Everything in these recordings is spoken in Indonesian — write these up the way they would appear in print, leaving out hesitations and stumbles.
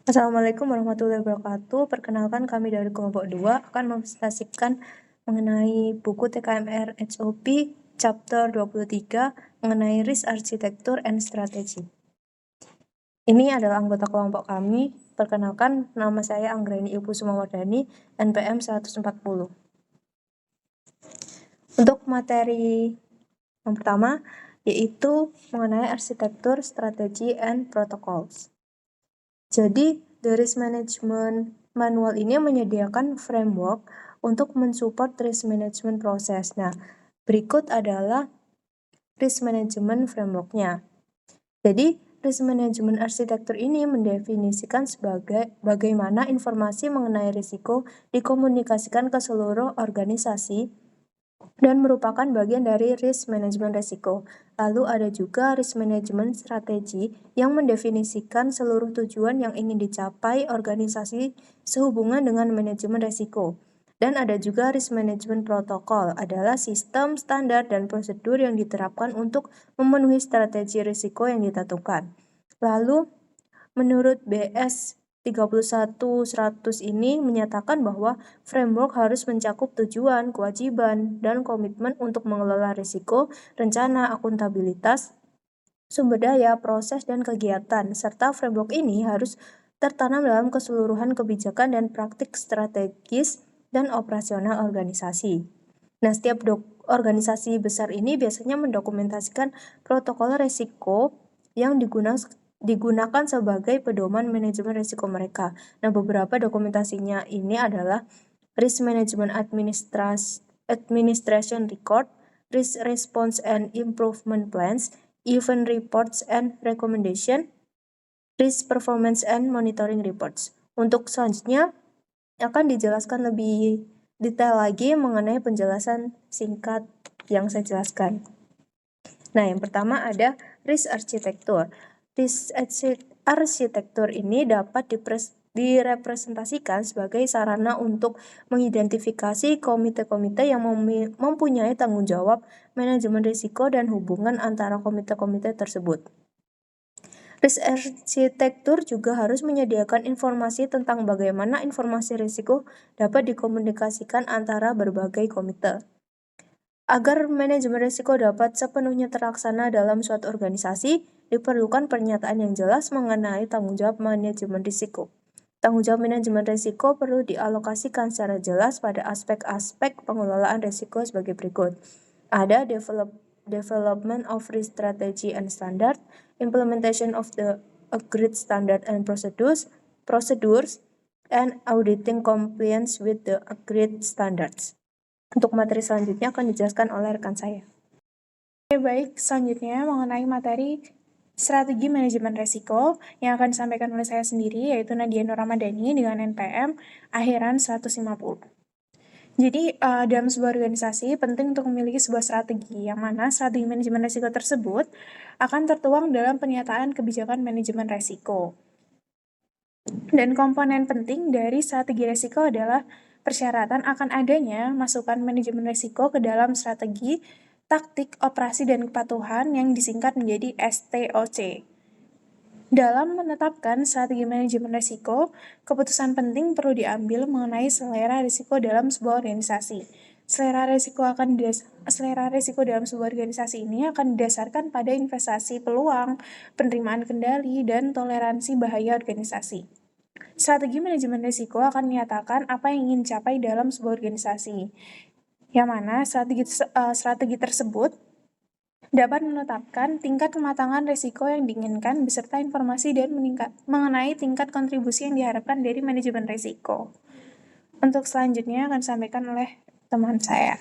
Assalamualaikum warahmatullahi wabarakatuh. Perkenalkan kami dari kelompok 2 akan mempresentasikan mengenai buku TKMR HOP chapter 23 mengenai Risk Architecture and Strategy. Ini adalah anggota kelompok kami. Perkenalkan, nama saya Anggraini Ibu Sumawardani, NPM 140. Untuk materi yang pertama yaitu mengenai arsitektur, strategi, and protocols. Jadi, the Risk Management Manual ini menyediakan framework untuk mensupport risk management proses. Nah, berikut adalah risk management framework-nya. Jadi, risk management arsitektur ini mendefinisikan sebagai bagaimana informasi mengenai risiko dikomunikasikan ke seluruh organisasi dan merupakan bagian dari risk management risiko. Lalu ada juga risk management strategi yang mendefinisikan seluruh tujuan yang ingin dicapai organisasi sehubungan dengan manajemen risiko. Dan ada juga risk management protokol, adalah sistem, standar, dan prosedur yang diterapkan untuk memenuhi strategi risiko yang ditentukan. Lalu, menurut BS 31.100 ini menyatakan bahwa framework harus mencakup tujuan, kewajiban, dan komitmen untuk mengelola risiko, rencana, akuntabilitas, sumber daya, proses, dan kegiatan, serta framework ini harus tertanam dalam keseluruhan kebijakan dan praktik strategis dan operasional organisasi. Nah, setiap organisasi besar ini biasanya mendokumentasikan protokol risiko yang digunakan sebagai pedoman manajemen risiko mereka. Nah, beberapa dokumentasinya ini adalah Risk Management Administration Record, Risk Response and Improvement Plans, Event Reports and Recommendation, Risk Performance and Monitoring Reports. Untuk selanjutnya akan dijelaskan lebih detail lagi mengenai penjelasan singkat yang saya jelaskan. Nah, yang pertama ada risk architecture. Risk architecture ini dapat direpresentasikan sebagai sarana untuk mengidentifikasi komite-komite yang mempunyai tanggung jawab manajemen risiko dan hubungan antara komite-komite tersebut. Risk architecture juga harus menyediakan informasi tentang bagaimana informasi risiko dapat dikomunikasikan antara berbagai komite. Agar manajemen risiko dapat sepenuhnya terlaksana dalam suatu organisasi, diperlukan pernyataan yang jelas mengenai tanggung jawab manajemen risiko. Tanggung jawab manajemen risiko perlu dialokasikan secara jelas pada aspek-aspek pengelolaan risiko sebagai berikut. Ada development of risk strategy and standard, implementation of the agreed standard and procedures, and auditing compliance with the agreed standards. Untuk materi selanjutnya akan dijelaskan oleh rekan saya. Oke, baik. Selanjutnya mengenai materi strategi manajemen risiko yang akan disampaikan oleh saya sendiri, yaitu Nadia Nur Ramadhani dengan NPM akhiran 150. Jadi, dalam sebuah organisasi penting untuk memiliki sebuah strategi, yang mana strategi manajemen risiko tersebut akan tertuang dalam pernyataan kebijakan manajemen risiko. Dan komponen penting dari strategi risiko adalah persyaratan akan adanya masukan manajemen risiko ke dalam strategi, taktik, operasi, dan kepatuhan yang disingkat menjadi STOC. Dalam menetapkan strategi manajemen risiko, keputusan penting perlu diambil mengenai selera risiko dalam sebuah organisasi. Selera risiko dalam sebuah organisasi ini akan didasarkan pada investasi peluang, penerimaan kendali, dan toleransi bahaya organisasi. Strategi manajemen risiko akan menyatakan apa yang ingin dicapai dalam sebuah organisasi, yang mana strategi tersebut dapat menetapkan tingkat kematangan risiko yang diinginkan beserta informasi dan mengenai tingkat kontribusi yang diharapkan dari manajemen risiko. Untuk selanjutnya akan disampaikan oleh teman saya.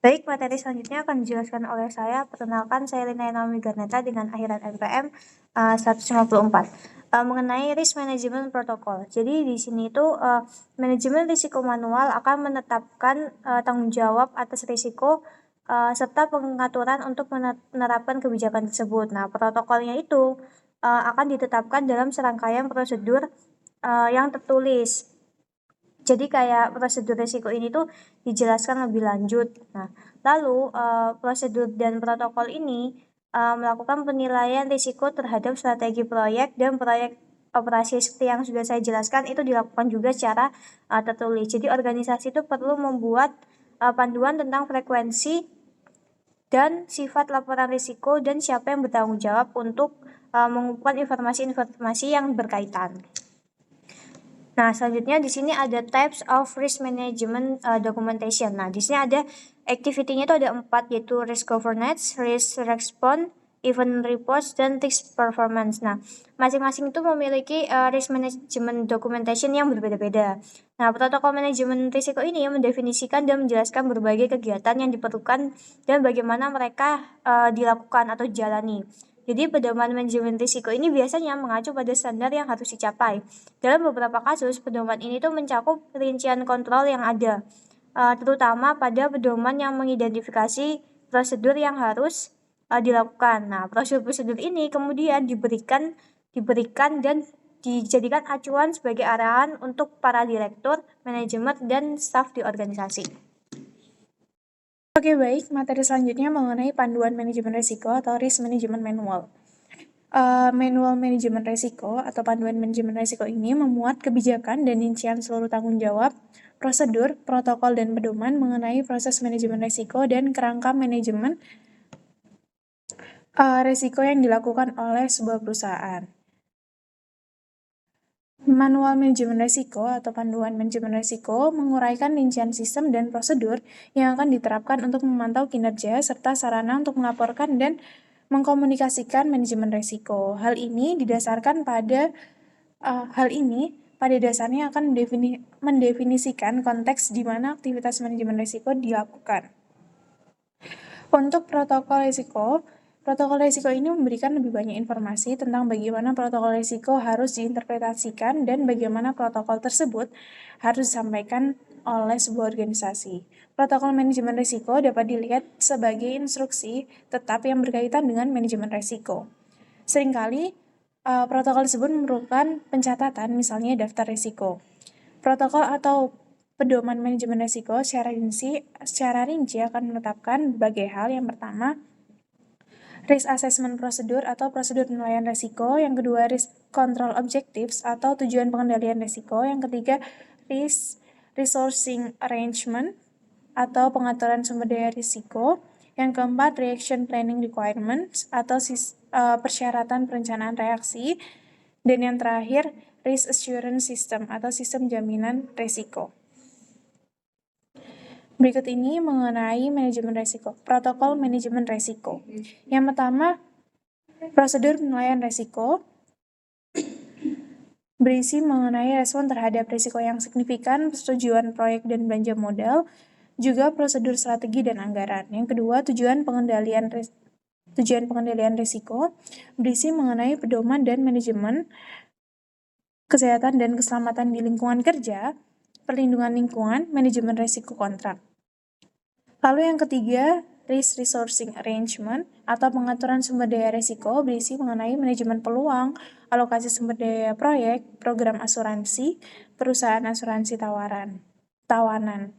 Baik, materi selanjutnya akan dijelaskan oleh saya. Perkenalkan, saya Lina Naomi Garneta dengan akhiran NPM 154. Mengenai risk management protokol. Jadi di sini itu manajemen risiko manual akan menetapkan tanggung jawab atas risiko serta pengaturan untuk menerapkan kebijakan tersebut. Nah, protokolnya itu akan ditetapkan dalam serangkaian prosedur yang tertulis. Jadi kayak prosedur risiko ini tuh dijelaskan lebih lanjut. Nah, lalu prosedur dan protokol ini melakukan penilaian risiko terhadap strategi proyek dan proyek operasi seperti yang sudah saya jelaskan itu dilakukan juga secara tertulis. Jadi organisasi itu perlu membuat panduan tentang frekuensi dan sifat laporan risiko dan siapa yang bertanggung jawab untuk mengumpulkan informasi-informasi yang berkaitan. Nah, selanjutnya di sini ada types of risk management documentation. Nah, di sini ada activity-nya itu ada 4, yaitu risk governance, risk response, event reports, dan risk performance. Nah, masing-masing itu memiliki risk management documentation yang berbeda-beda. Nah, protokol manajemen risiko ini mendefinisikan dan menjelaskan berbagai kegiatan yang diperlukan dan bagaimana mereka dilakukan atau dijalani. Jadi pedoman manajemen risiko ini biasanya mengacu pada standar yang harus dicapai. Dalam beberapa kasus, pedoman ini tuh mencakup rincian kontrol yang ada, terutama pada pedoman yang mengidentifikasi prosedur yang harus dilakukan. Nah, prosedur-prosedur ini kemudian diberikan dan dijadikan acuan sebagai arahan untuk para direktur, manajemen, dan staf di organisasi. Oke, baik. Materi selanjutnya mengenai panduan manajemen risiko atau risk management manual. Manual manajemen risiko atau panduan manajemen risiko ini memuat kebijakan dan rincian seluruh tanggung jawab, prosedur, protokol, dan pedoman mengenai proses manajemen risiko dan kerangka manajemen risiko yang dilakukan oleh sebuah perusahaan. Manual manajemen risiko atau panduan manajemen risiko menguraikan rincian sistem dan prosedur yang akan diterapkan untuk memantau kinerja serta sarana untuk melaporkan dan mengkomunikasikan manajemen risiko. Hal ini pada dasarnya akan mendefinisikan konteks di mana aktivitas manajemen risiko dilakukan. Untuk protokol risiko ini memberikan lebih banyak informasi tentang bagaimana protokol risiko harus diinterpretasikan dan bagaimana protokol tersebut harus disampaikan oleh sebuah organisasi. Protokol manajemen risiko dapat dilihat sebagai instruksi tetap yang berkaitan dengan manajemen risiko. Seringkali protokol tersebut merupakan pencatatan, misalnya daftar risiko. Protokol atau pedoman manajemen risiko secara rinci akan menetapkan berbagai hal. Yang pertama, risk assessment procedure atau prosedur penilaian risiko. Yang kedua, risk control objectives atau tujuan pengendalian risiko. Yang ketiga, risk resourcing arrangement atau pengaturan sumber daya risiko. Yang keempat, reaction planning requirements atau persyaratan perencanaan reaksi. Dan yang terakhir, risk assurance system atau sistem jaminan risiko. Berikut ini mengenai manajemen risiko, protokol manajemen risiko. Yang pertama, prosedur penilaian risiko berisi mengenai respon terhadap risiko yang signifikan, persetujuan proyek dan belanja modal, juga prosedur strategi dan anggaran. Yang kedua, tujuan pengendalian risiko berisi mengenai pedoman dan manajemen kesehatan dan keselamatan di lingkungan kerja, perlindungan lingkungan, manajemen risiko kontrak. Lalu yang ketiga, risk resourcing arrangement atau pengaturan sumber daya risiko berisi mengenai manajemen peluang, alokasi sumber daya proyek, program asuransi, perusahaan asuransi tawanan.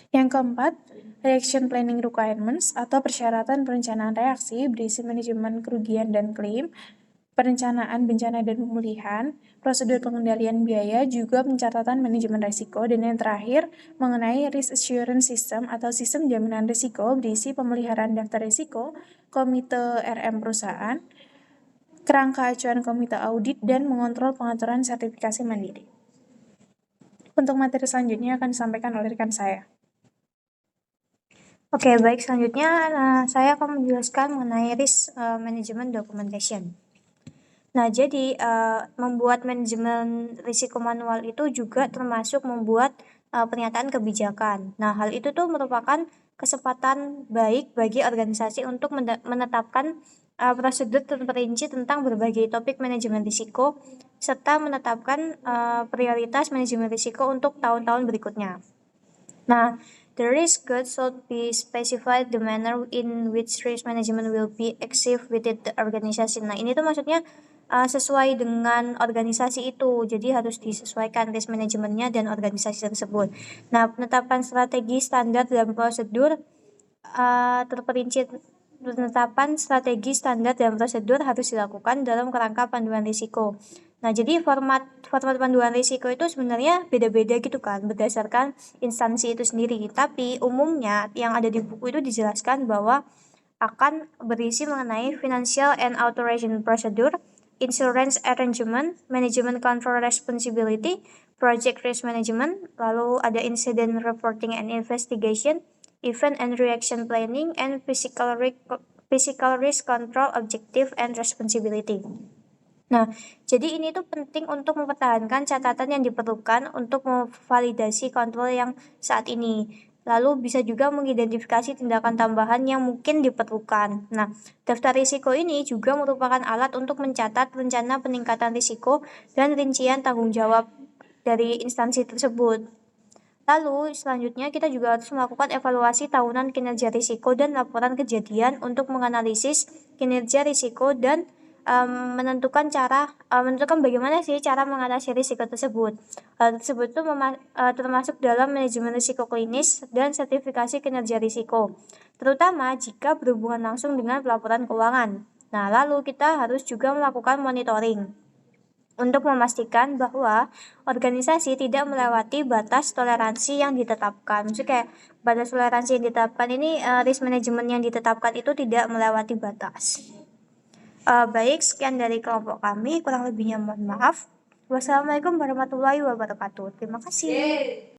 Yang keempat, reaction planning requirements atau persyaratan perencanaan reaksi berisi manajemen kerugian dan klaim, perencanaan bencana dan pemulihan, prosedur pengendalian biaya, juga pencatatan manajemen risiko. Dan yang terakhir, mengenai risk assurance system atau sistem jaminan risiko berisi pemeliharaan daftar risiko, komite RM perusahaan, kerangka acuan komite audit, dan mengontrol pengaturan sertifikasi mandiri. Untuk materi selanjutnya akan disampaikan oleh rekan saya. Oke, baik. Selanjutnya saya akan menjelaskan mengenai risk management documentation. Nah, jadi membuat manajemen risiko manual itu juga termasuk membuat pernyataan kebijakan. Nah, hal itu tuh merupakan kesempatan baik bagi organisasi untuk menetapkan prosedur terperinci tentang berbagai topik manajemen risiko serta menetapkan prioritas manajemen risiko untuk tahun-tahun berikutnya. Nah, the risk good should be specified the manner in which risk management will be achieved within the organization. Nah, ini tuh maksudnya sesuai dengan organisasi itu, jadi harus disesuaikan risk manajemennya dan organisasi tersebut. Nah, penetapan strategi, standar, dan prosedur terperinci penetapan strategi, standar, dan prosedur harus dilakukan dalam kerangka panduan risiko. Nah, jadi format panduan risiko itu sebenarnya beda-beda gitu kan, berdasarkan instansi itu sendiri. Tapi umumnya yang ada di buku itu dijelaskan bahwa akan berisi mengenai financial and authorization procedure, insurance arrangement, management control responsibility, project risk management, lalu ada incident reporting and investigation, event and reaction planning, and physical risk control objective and responsibility. Nah, jadi ini tuh penting untuk mempertahankan catatan yang diperlukan untuk memvalidasi kontrol yang saat ini. Lalu bisa juga mengidentifikasi tindakan tambahan yang mungkin diperlukan. Nah, daftar risiko ini juga merupakan alat untuk mencatat rencana peningkatan risiko dan rincian tanggung jawab dari instansi tersebut. Lalu selanjutnya kita juga harus melakukan evaluasi tahunan kinerja risiko dan laporan kejadian untuk menganalisis kinerja risiko dan menentukan bagaimana sih cara mengatasi risiko tersebut. Hal tersebut itu termasuk dalam manajemen risiko klinis dan sertifikasi kinerja risiko, terutama jika berhubungan langsung dengan pelaporan keuangan. Nah, lalu kita harus juga melakukan monitoring untuk memastikan bahwa organisasi tidak melewati batas toleransi yang ditetapkan. Maksudnya kayak batas toleransi yang ditetapkan ini, risk management yang ditetapkan itu tidak melewati batas. Baik, sekian dari kelompok kami, kurang lebihnya mohon maaf. Wassalamualaikum warahmatullahi wabarakatuh. Terima kasih.